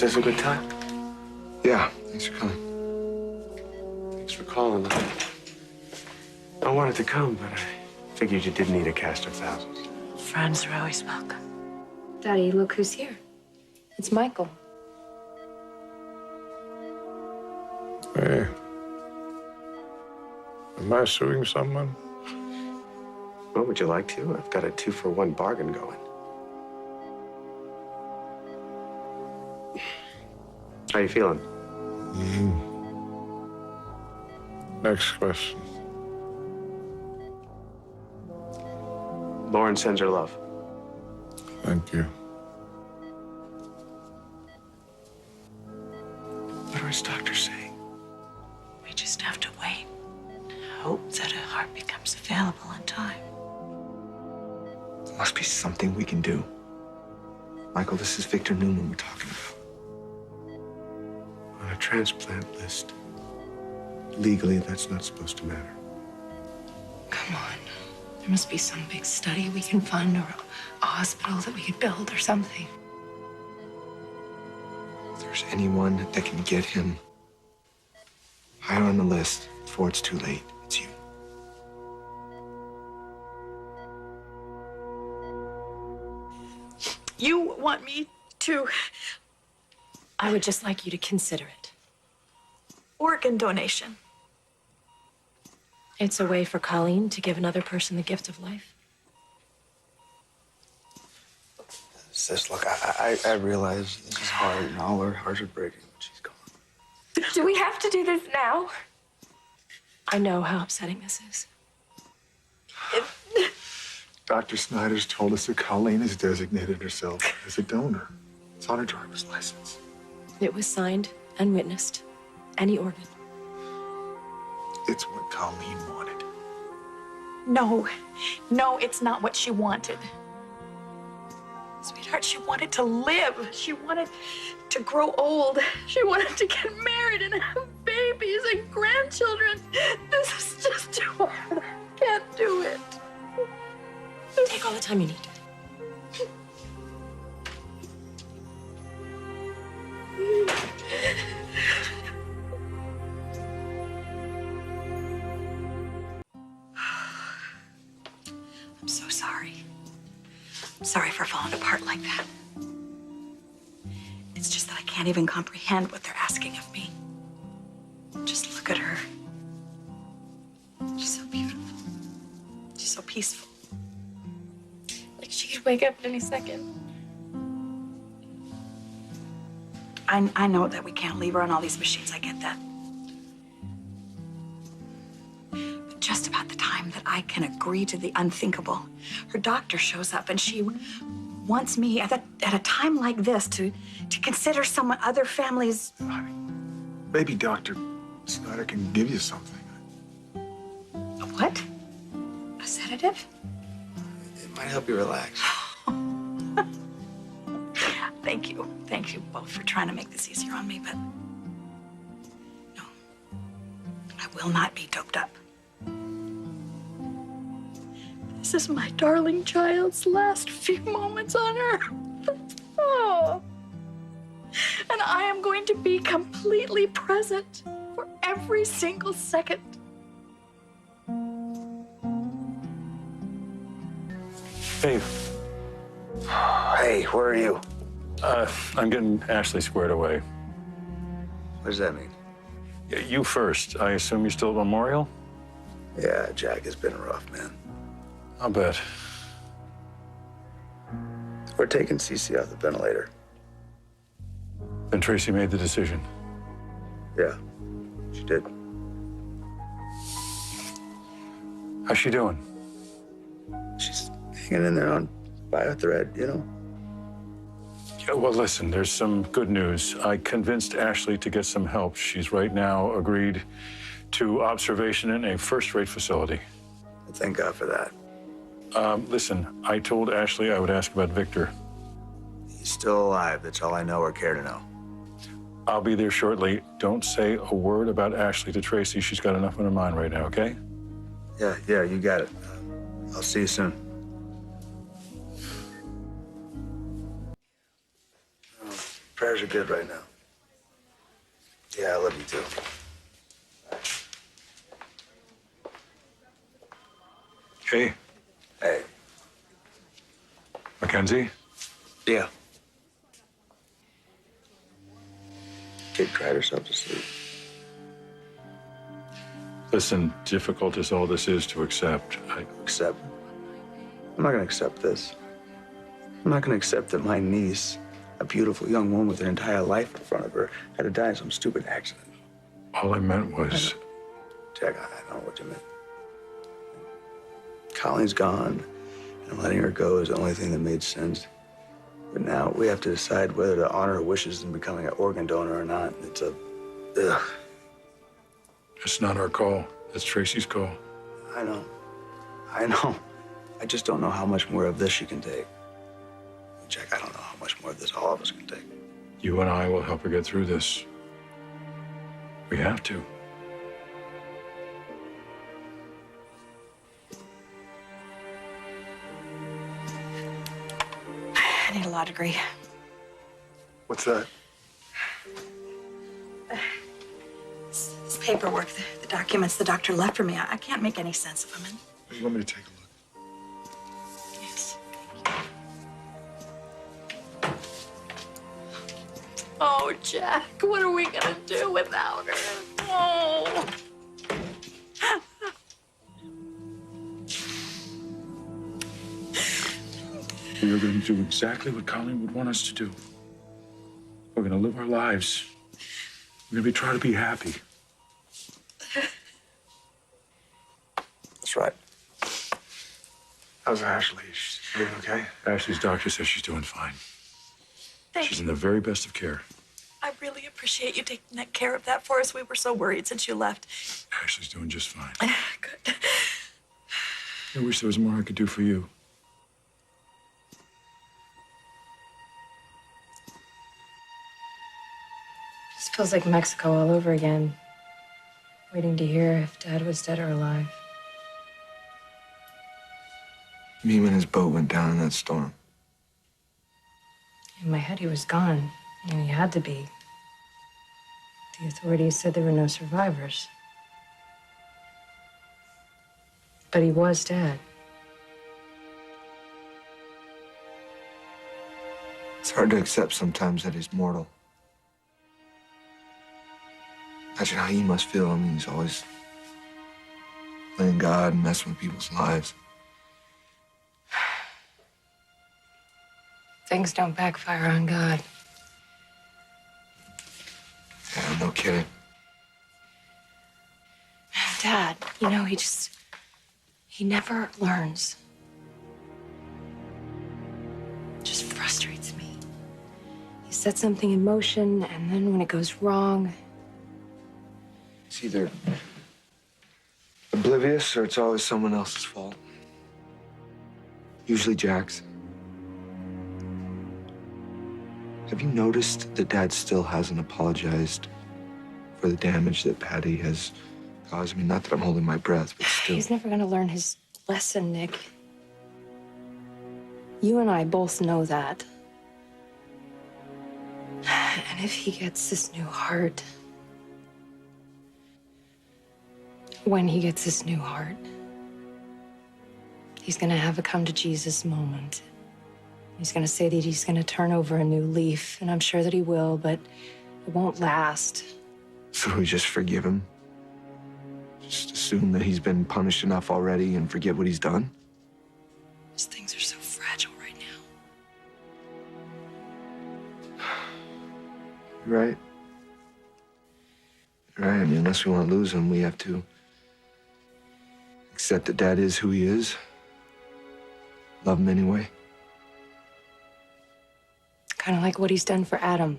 this a good time? Yeah, thanks for coming. Thanks for calling. I wanted to come, but I figured you did need a cast of thousands. Friends are always welcome. Daddy, look who's here. It's Michael. Hey. Am I suing someone? Well, would you like to? I've got a 2-for-1 bargain going. How you feeling? Next question. Lauren sends her love. Thank you. What are his doctors saying? We just have to wait. Hope that a heart becomes available in time. There must be something we can do. Michael, this is Victor Newman we're talking about. On a transplant list. Legally, that's not supposed to matter. Come on. There must be some big study we can fund or a hospital that we could build or something. If there's anyone that can get him higher on the list before it's too late, it's you. You want me to I would just like you to consider it. organ donation? It's a way for Colleen to give another person the gift of life. Sis, look, I realize this is hard and all our hearts are breaking, but she's gone. Do we have to do this now? I know how upsetting this is. Dr. Snyder's told us that Colleen has designated herself as a donor. It's on her driver's license. It was signed and witnessed. Any organ. It's what Colleen wanted. No, it's not what she wanted. Sweetheart, she wanted to live. She wanted to grow old. She wanted to get married and have babies and grandchildren. This is just too hard. I can't do it. Take all the time you need. I'm so sorry. I'm sorry for falling apart like that. It's just that I can't even comprehend what they're asking of me. Just look at her. She's so beautiful. She's so peaceful. Like she could wake up at any second. I know that we can't leave her on all these machines. I get that. But just about the time that I can agree to the unthinkable, her doctor shows up and she wants me at a time like this to consider someone other families. Honey, maybe Dr. Snyder can give you something. A what? A sedative? It might help you relax. Thank you. Thank you both for trying to make this easier on me, but no, I will not be doped up. This is my darling child's last few moments on Earth. Oh. And I am going to be completely present for every single second. Hey, Hey, where are you? I'm getting Ashley squared away. What does that mean? Yeah, you first. I assume you're still at Memorial? Yeah, Jack has been rough, man. I'll bet. We're taking Cece off the ventilator. Then Tracy made the decision. Yeah, she did. How's she doing? She's hanging in there by a thread, you know? Yeah, well, listen, there's some good news. I convinced Ashley to get some help. She's right now agreed to observation in a first-rate facility. Thank God for that. Listen, I told Ashley I would ask about Victor. He's still alive. That's all I know or care to know. I'll be there shortly. Don't say a word about Ashley to Tracy. She's got enough on her mind right now, okay? Yeah, you got it. I'll see you soon. Prayers are good right now. Yeah, I love you too. Hey, Hey. Mackenzie? Yeah. Kid cried herself to sleep. Listen, difficult as all this is to accept, Accept. I'm not gonna accept this. I'm not gonna accept that my niece, a beautiful young woman with her entire life in front of her, had to die in some stupid accident. all I meant was, Jack, I know what you meant. Colleen's gone, and letting her go is the only thing that made sense. But now we have to decide whether to honor her wishes in becoming an organ donor or not. It's a, ugh. it's not our call. It's Tracy's call. I know. I know. I just don't know how much more of this she can take. Jack, I don't know how much more of this all of us can take. You and I will help her get through this. We have to. I need a law degree. What's that? This paperwork, the documents the doctor left for me, I can't make any sense of them. You want me to take a look? Yes. Oh, Jack, what are we gonna do without her? Oh. We are going to do exactly what Colleen would want us to do. We're going to live our lives. We're going to try to be happy. That's right. How's Ashley? She's doing okay? Ashley's doctor says she's doing fine. Thank She's you. in the very best of care. I really appreciate you taking that care of that for us. We were so worried since you left. Ashley's doing just fine. Good. I wish there was more I could do for you. Just feels like Mexico all over again. Waiting to hear if Dad was dead or alive. Me and his boat went down in that storm. In my head, he was gone. And he had to be. The authorities said there were no survivors. But he was dead. It's hard to accept sometimes that he's mortal. Imagine how he must feel. I mean, he's always playing God and messing with people's lives. Things don't backfire on God. Yeah, no kidding. Dad, you know, he never learns. It just frustrates me. He sets something in motion, and then when it goes wrong, It's either oblivious or it's always someone else's fault. Usually Jack's. Have you noticed that Dad still hasn't apologized for the damage that Patty has caused? I mean, not that I'm holding my breath, but still. he's never gonna learn his lesson, Nick. You and I both know that. And if he gets this new heart, when he gets this new heart, he's gonna have a come to Jesus moment. He's gonna say that he's gonna turn over a new leaf, and I'm sure that he will, but it won't last. So we just forgive him? Just assume that he's been punished enough already and forget what he's done? These things are so fragile right now. You're right. You're right. I mean, unless we want to lose him, we have to accept that Dad is who he is. Love him anyway. Kind of like what he's done for Adam.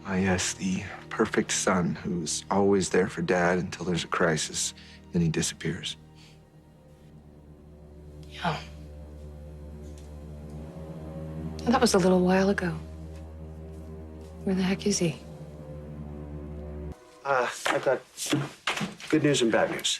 Ah, yes, the perfect son who's always there for Dad until there's a crisis, then he disappears. Yeah. That was a little while ago. Where the heck is he? I've got good news and bad news.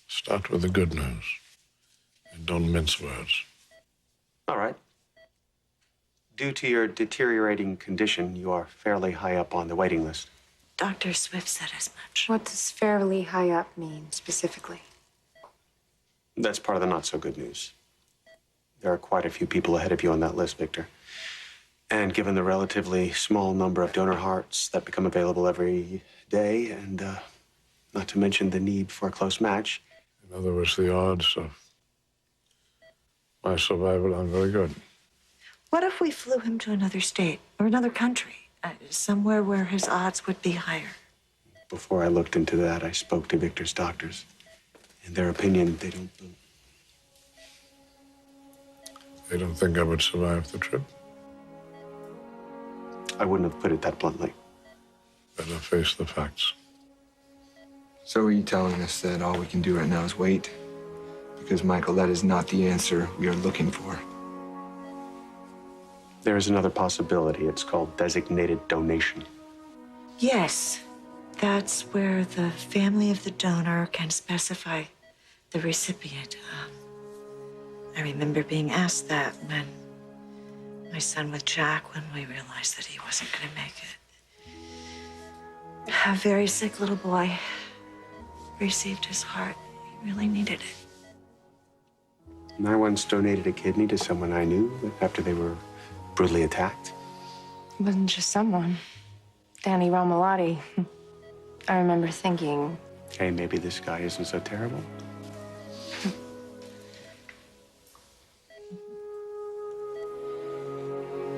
Start with the good news and don't mince words. All right. Due to your deteriorating condition, you are fairly high up on the waiting list. Dr. Swift said as much. What does fairly high up mean specifically? That's part of the not so good news. There are quite a few people ahead of you on that list, Victor. And given the relatively small number of donor hearts that become available every day, and not to mention the need for a close match. In other words, the odds of my survival aren't very good. What if we flew him to another state or another country, somewhere where his odds would be higher? Before I looked into that, I spoke to Victor's doctors. In their opinion, they don't think I would survive the trip. I wouldn't have put it that bluntly. Better face the facts. So are you telling us that all we can do right now is wait? Because, Michael, that is not the answer we are looking for. There is another possibility. It's called designated donation. Yes, that's where the family of the donor can specify the recipient. I remember being asked that when my son with Jack, when we realized that he wasn't going to make it. A very sick little boy received his heart. He really needed it. And I once donated a kidney to someone I knew after they were brutally attacked. It wasn't just someone. Danny Romalotti. I remember thinking, Hey, maybe this guy isn't so terrible.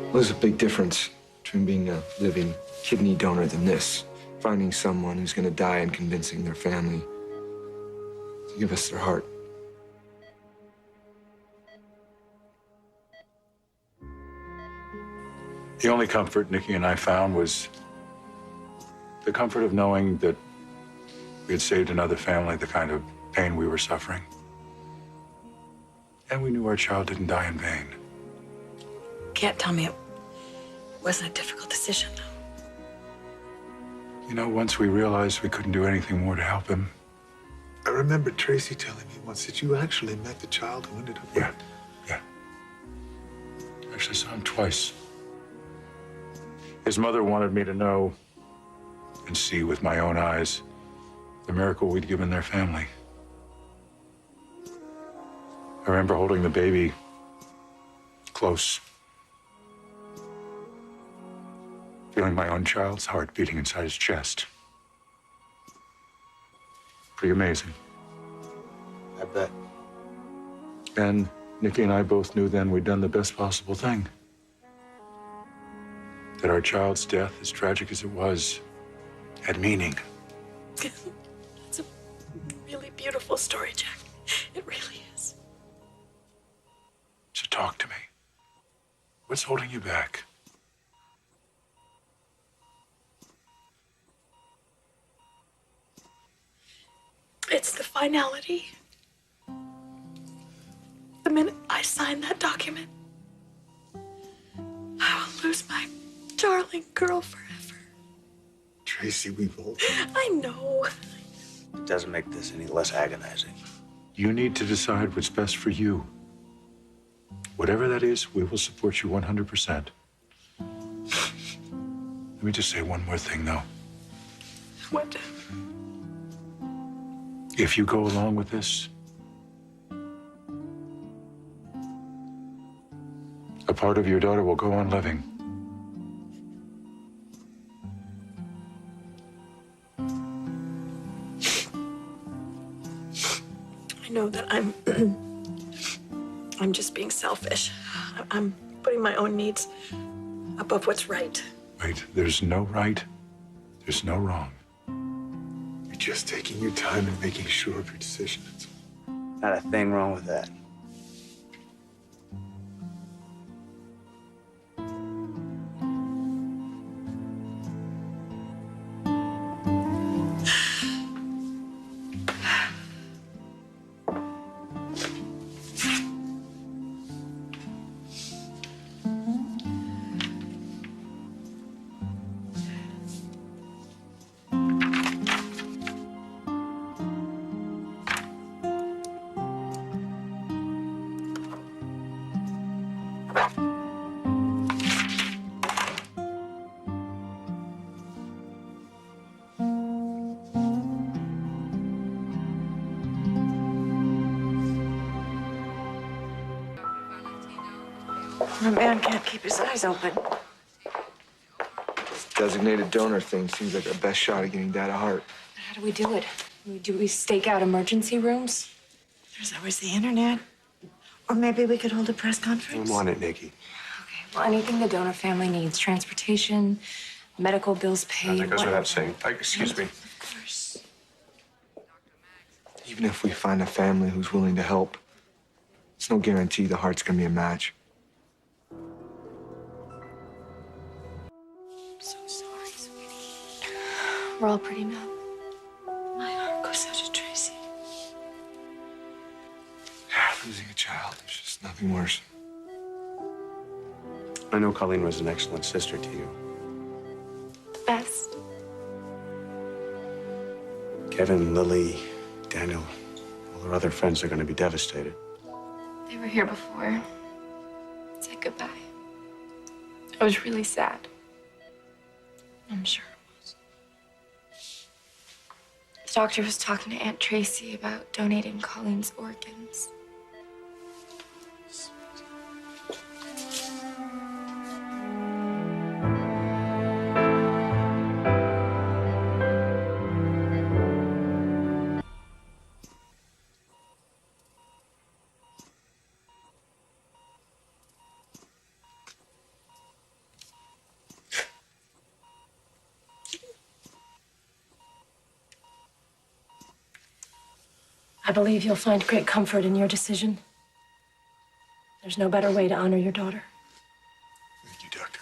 Well, there's a big difference between being a living kidney donor than this. Finding someone who's going to die and convincing their family to give us their heart. The only comfort Nikki and I found was the comfort of knowing that we had saved another family the kind of pain we were suffering. And we knew our child didn't die in vain. Can't tell me it wasn't a difficult decision, though. You know, once we realized we couldn't do anything more to help him. I remember Tracy telling me once that you actually met the child who ended up with Yeah. I actually saw him twice. His mother wanted me to know and see with my own eyes the miracle we'd given their family. I remember holding the baby close, feeling my own child's heart beating inside his chest. Pretty amazing. I bet. And Nikki and I both knew then we'd done the best possible thing. That our child's death, as tragic as it was, had meaning. It's a really beautiful story, Jack. It really is. So talk to me. What's holding you back? It's the finality. The minute I sign that document, I will lose my darling girl forever. Tracy, we've all... I know. It doesn't make this any less agonizing. You need to decide what's best for you. Whatever that is, we will support you 100%. Let me just say one more thing, though. What? If you go along with this, a part of your daughter will go on living. I know that I'm just being selfish. I'm putting my own needs above what's right. Wait, there's no right, there's no wrong. You're just taking your time and making sure of your decision. That's all. Not a thing wrong with that. A man can't keep his eyes open. This designated donor thing seems like our best shot at getting Dad a heart. How do we do it? Do we stake out emergency rooms? There's always the internet. Or maybe we could hold a press I'm conference. on it, Nikki. Okay, well, anything the donor family needs, transportation, medical bills paid. That goes without saying. Excuse me. Of course. Even if we find a family who's willing to help, it's no guarantee the heart's gonna be a match. I'm so sorry, sweetie. We're all pretty numb. My heart goes out to Tracy. Losing a child, there's just nothing worse. I know Colleen was an excellent sister to you. The best. Kevin, Lily, Daniel, all their other friends are going to be devastated. They were here before. Said goodbye. I was really sad. I'm sure it was. The doctor was talking to Aunt Tracy about donating Colleen's organs. I believe you'll find great comfort in your decision. There's no better way to honor your daughter. Thank you, Doctor.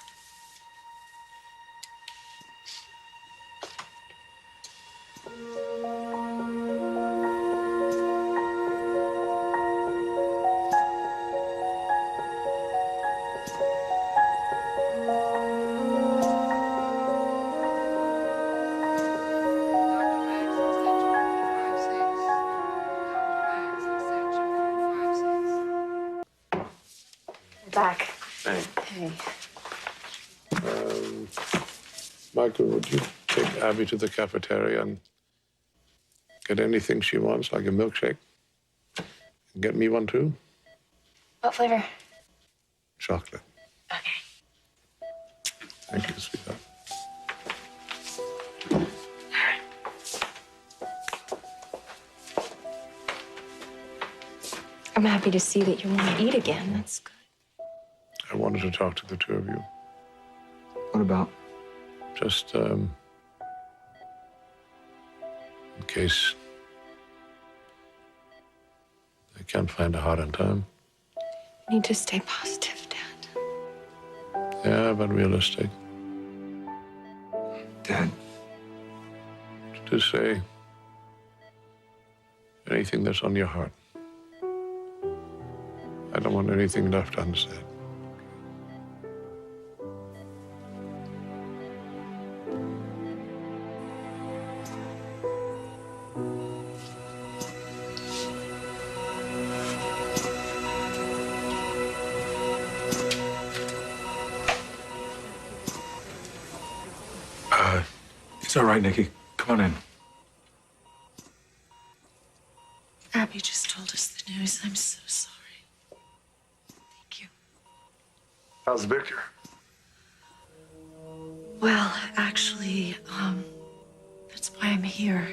We're back. Hey. Hey. Michael, would you take Abby to the cafeteria and get anything she wants, like a milkshake? And get me one too? What flavor? Chocolate. Okay. Thank you, sweetheart. I'm happy to see that you want to eat again. That's good. I wanted to talk to the two of you. What about? Just, in case I can't find a heart in time. You need to stay positive, Dad. Yeah, but realistic. Dad, To say anything that's on your heart. I don't want anything left unsaid. It's all right, Nikki. Come on in. Abby just told us the news. I'm so sorry. Thank you. How's Victor? Well, actually, that's why I'm here.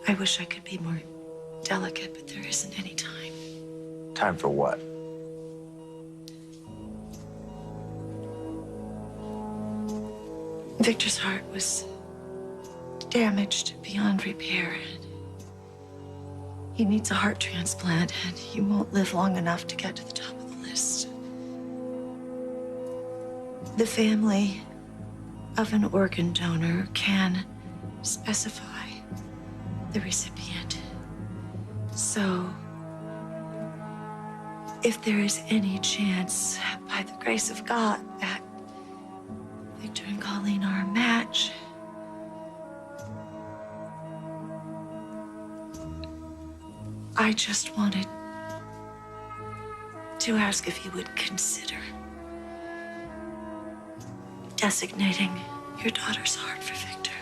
I wish I could be more delicate, but there isn't any time. time for what? Victor's heart was damaged beyond repair. He needs a heart transplant, and he won't live long enough to get to the top of the list. The family of an organ donor can specify the recipient. So, if there is any chance, by the grace of God, that Victor and Colleen are a match, I just wanted to ask if you would consider designating your daughter's heart for Victor.